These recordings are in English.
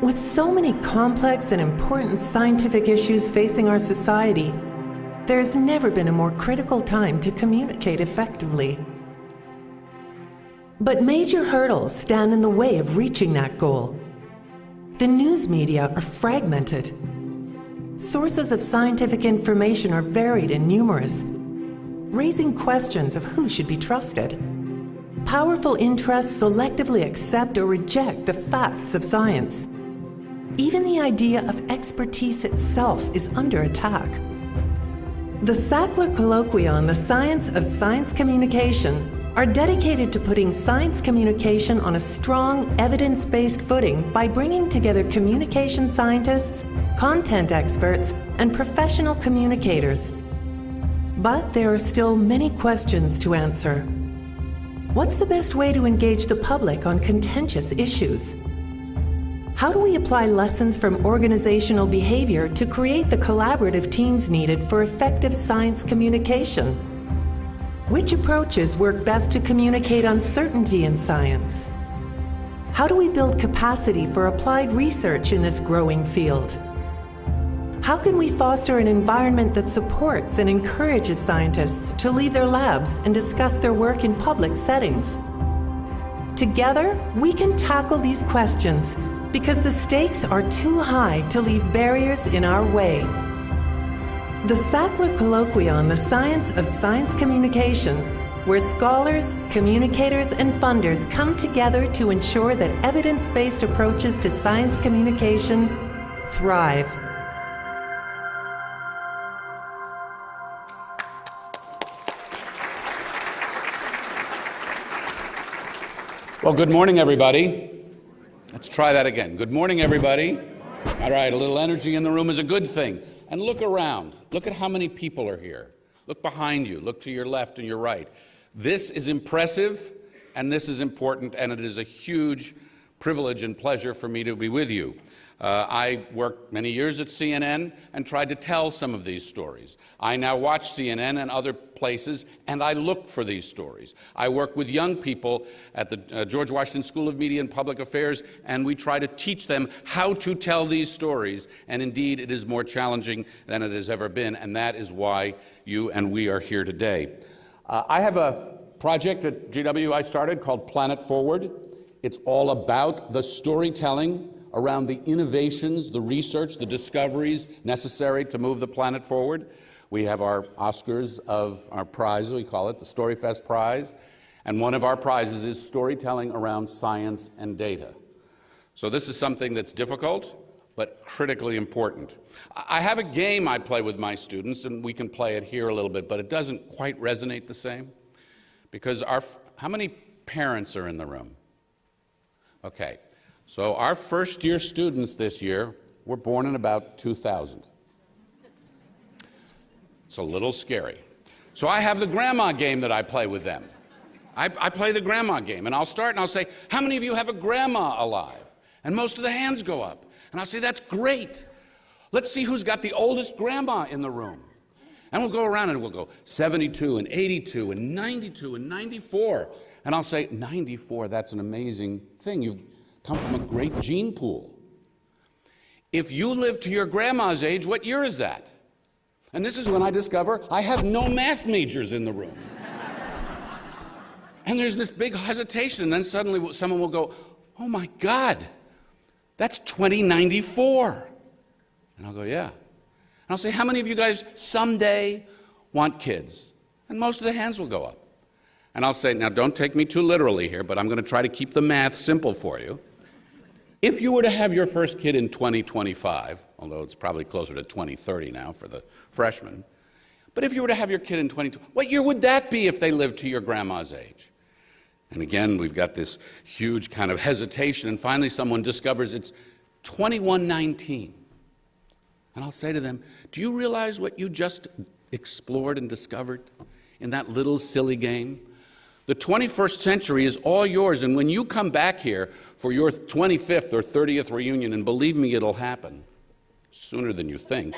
With so many complex and important scientific issues facing our society, there has never been a more critical time to communicate effectively. But major hurdles stand in the way of reaching that goal. The news media are fragmented. Sources of scientific information are varied and numerous, raising questions of who should be trusted. Powerful interests selectively accept or reject the facts of science. Even the idea of expertise itself is under attack. The Sackler Colloquium on the Science of Science Communication are dedicated to putting science communication on a strong, evidence-based footing by bringing together communication scientists, content experts, and professional communicators. But there are still many questions to answer. What's the best way to engage the public on contentious issues? How do we apply lessons from organizational behavior to create the collaborative teams needed for effective science communication? Which approaches work best to communicate uncertainty in science? How do we build capacity for applied research in this growing field? How can we foster an environment that supports and encourages scientists to leave their labs and discuss their work in public settings? Together, we can tackle these questions because the stakes are too high to leave barriers in our way. The Sackler Colloquium on the Science of Science Communication, where scholars, communicators, and funders come together to ensure that evidence-based approaches to science communication thrive. Well, good morning, everybody. Let's try that again. Good morning, everybody. All right, a little energy in the room is a good thing. And look around. Look at how many people are here. Look behind you. Look to your left and your right. This is impressive, and this is important, and it is a huge privilege and pleasure for me to be with you. I worked many years at CNN and tried to tell some of these stories. I now watch CNN and other places, and I look for these stories. I work with young people at the George Washington School of Media and Public Affairs, and we try to teach them how to tell these stories. And indeed, it is more challenging than it has ever been, and that is why you and we are here today. I have a project at GW I started called Planet Forward. It's all about the storytelling around the innovations, the research, the discoveries necessary to move the planet forward. We have our Oscars of our prize, we call it the StoryFest Prize, and one of our prizes is storytelling around science and data. So this is something that's difficult, but critically important. I have a game I play with my students, and we can play it here a little bit, but it doesn't quite resonate the same, because how many parents are in the room? Okay. So our first-year students this year were born in about 2000. It's a little scary. So I have the grandma game that I play with them. I play the grandma game, and I'll start and I'll say, how many of you have a grandma alive? And most of the hands go up. And I'll say, that's great. Let's see who's got the oldest grandma in the room. And we'll go around and we'll go 72 and 82 and 92 and 94. And I'll say, 94, that's an amazing thing. You've come from a great gene pool. If you live to your grandma's age, what year is that? And this is when I discover I have no math majors in the room. And there's this big hesitation, and then suddenly someone will go, oh my God, that's 2094. And I'll go, yeah. And I'll say, how many of you guys someday want kids? And most of the hands will go up. And I'll say, now don't take me too literally here, but I'm going to try to keep the math simple for you. If you were to have your first kid in 2025, although it's probably closer to 2030 now for the freshmen, but if you were to have your kid in 2020, what year would that be if they lived to your grandma's age? And again, we've got this huge kind of hesitation, and finally someone discovers it's 2119. And I'll say to them, do you realize what you just explored and discovered in that little silly game? The 21st century is all yours, and when you come back here for your 25th or 30th reunion, and believe me, it'll happen sooner than you think,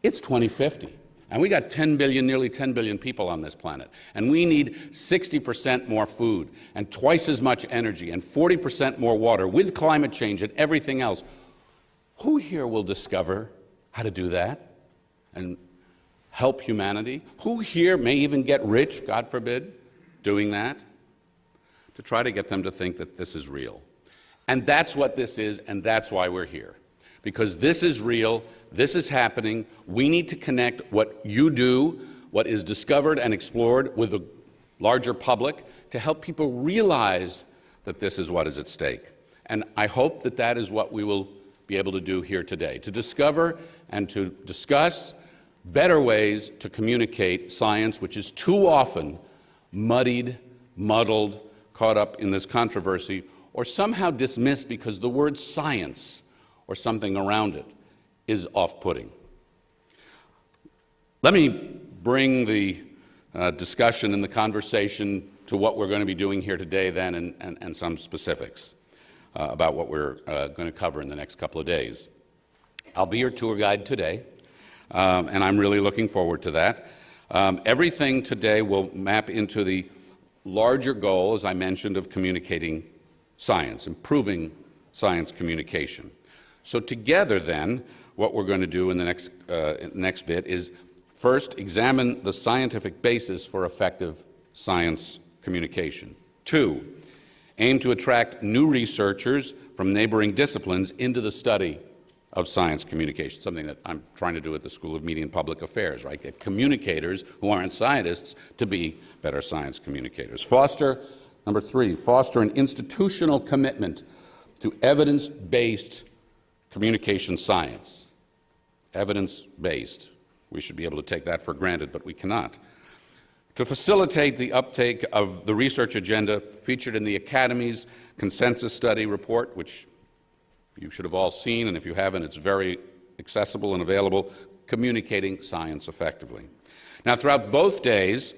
it's 2050. And we got 10 billion, nearly 10 billion people on this planet. And we need 60% more food and twice as much energy and 40% more water with climate change and everything else. Who here will discover how to do that and help humanity? Who here may even get rich, God forbid, doing that? To try to get them to think that this is real. And that's what this is, and that's why we're here. Because this is real, this is happening. We need to connect what you do, what is discovered and explored with the larger public to help people realize that this is what is at stake. And I hope that that is what we will be able to do here today, to discover and to discuss better ways to communicate science, which is too often muddied, muddled, caught up in this controversy, or somehow dismissed because the word science or something around it is off-putting. Let me bring the discussion and the conversation to what we're going to be doing here today then and some specifics about what we're going to cover in the next couple of days. I'll be your tour guide today, and I'm really looking forward to that. Everything today will map into the larger goal, as I mentioned, of communicating science, improving science communication. So together then, what we're going to do in the next bit is first examine the scientific basis for effective science communication. 2, aim to attract new researchers from neighboring disciplines into the study of science communication, something that I'm trying to do at the School of Media and Public Affairs, right? Get communicators who aren't scientists to be better science communicators. Number 3, foster an institutional commitment to evidence-based communication science. Evidence-based. We should be able to take that for granted, but we cannot. To facilitate the uptake of the research agenda featured in the Academy's consensus study report, which you should have all seen, and if you haven't, it's very accessible and available, Communicating Science Effectively. Now, throughout both days,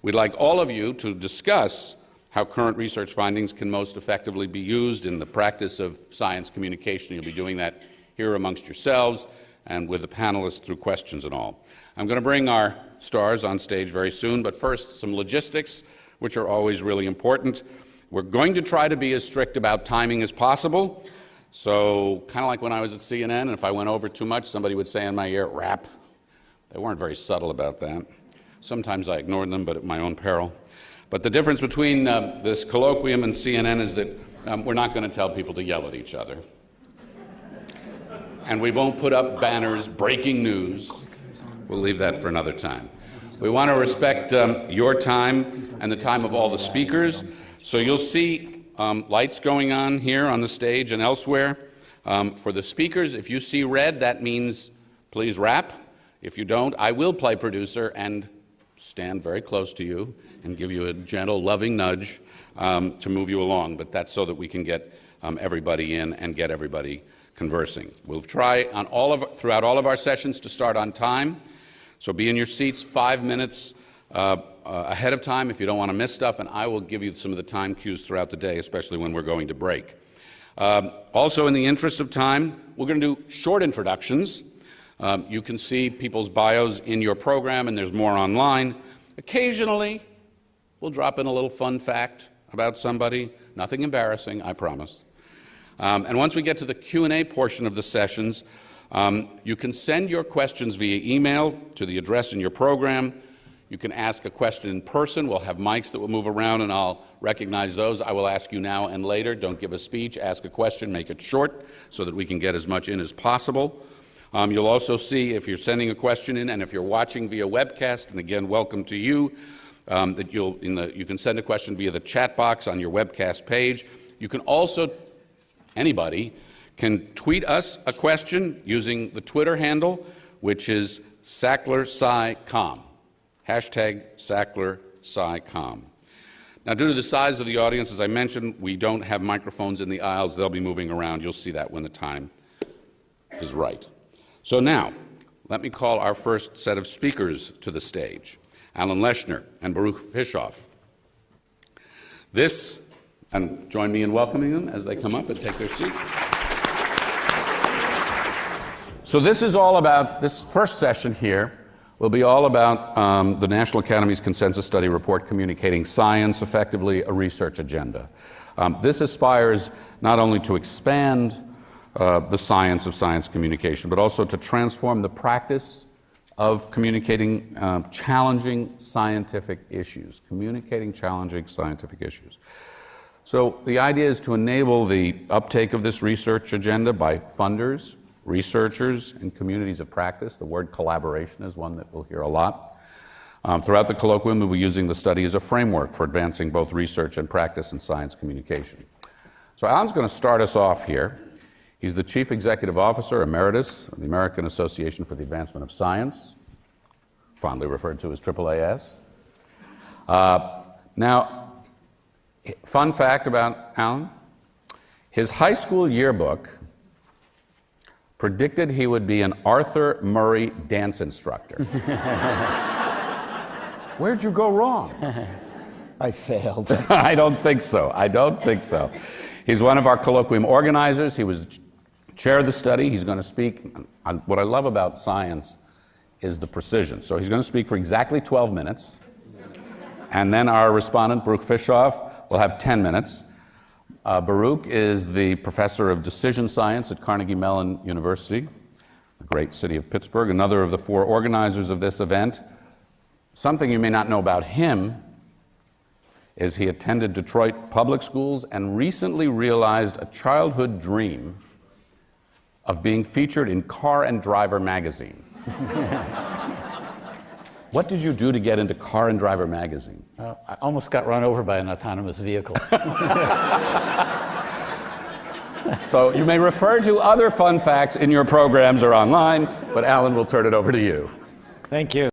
we'd like all of you to discuss how current research findings can most effectively be used in the practice of science communication. You'll be doing that here amongst yourselves and with the panelists through questions and all. I'm going to bring our stars on stage very soon, but first, some logistics, which are always really important. We're going to try to be as strict about timing as possible. So, kind of like when I was at CNN, and if I went over too much, somebody would say in my ear, "Wrap." They weren't very subtle about that. Sometimes I ignored them, but at my own peril. But the difference between this colloquium and CNN is that we're not going to tell people to yell at each other. And we won't put up banners, breaking news. We'll leave that for another time. We want to respect your time and the time of all the speakers. So you'll see lights going on here on the stage and elsewhere. For the speakers, if you see red, that means please wrap. If you don't, I will play producer and stand very close to you and give you a gentle, loving nudge to move you along. But that's so that we can get everybody in and get everybody conversing. We'll try throughout all of our sessions to start on time. So be in your seats 5 minutes ahead of time if you don't want to miss stuff, and I will give you some of the time cues throughout the day, especially when we're going to break. Also, in the interest of time, we're going to do short introductions. You can see people's bios in your program, and there's more online. Occasionally, we'll drop in a little fun fact about somebody. Nothing embarrassing, I promise. And once we get to the Q&A portion of the sessions, you can send your questions via email to the address in your program. You can ask a question in person. We'll have mics that will move around, and I'll recognize those. I will ask you now and later. Don't give a speech. Ask a question. Make it short so that we can get as much in as possible. You'll also see, if you're sending a question in, and if you're watching via webcast, and again, welcome to you, that you can send a question via the chat box on your webcast page. You can also, anybody can tweet us a question using the Twitter handle, which is SacklerSciComm. Hashtag SacklerSciComm. Now, due to the size of the audience, as I mentioned, we don't have microphones in the aisles. They'll be moving around. You'll see that when the time is right. So now, let me call our first set of speakers to the stage, Alan Leshner and Baruch Fishoff. And join me in welcoming them as they come up and take their seat. So this is all about, this first session here will be all about the National Academy's Consensus Study Report, Communicating Science Effectively, a Research Agenda. This aspires not only to expand the science of science communication, but also to transform the practice of communicating challenging scientific issues. Communicating challenging scientific issues. So the idea is to enable the uptake of this research agenda by funders, researchers, and communities of practice. The word collaboration is one that we'll hear a lot. Throughout the colloquium, we'll be using the study as a framework for advancing both research and practice in science communication. So Alan's going to start us off here. He's the Chief Executive Officer Emeritus of the American Association for the Advancement of Science, fondly referred to as AAAS. Now, fun fact about Alan, his high school yearbook predicted he would be an Arthur Murray dance instructor. Where'd you go wrong? I failed. I don't think so. I don't think so. He's one of our colloquium organizers. He was chair of the study. He's going to speak. What I love about science is the precision. So he's going to speak for exactly 12 minutes. And then our respondent, Baruch Fischoff, will have 10 minutes. Baruch is the professor of decision science at Carnegie Mellon University, the great city of Pittsburgh, another of the 4 organizers of this event. Something you may not know about him is he attended Detroit public schools and recently realized a childhood dream of being featured in Car and Driver magazine. What did you do to get into Car and Driver magazine? I almost got run over by an autonomous vehicle. So you may refer to other fun facts in your programs or online, but Alan will turn it over to you. Thank you.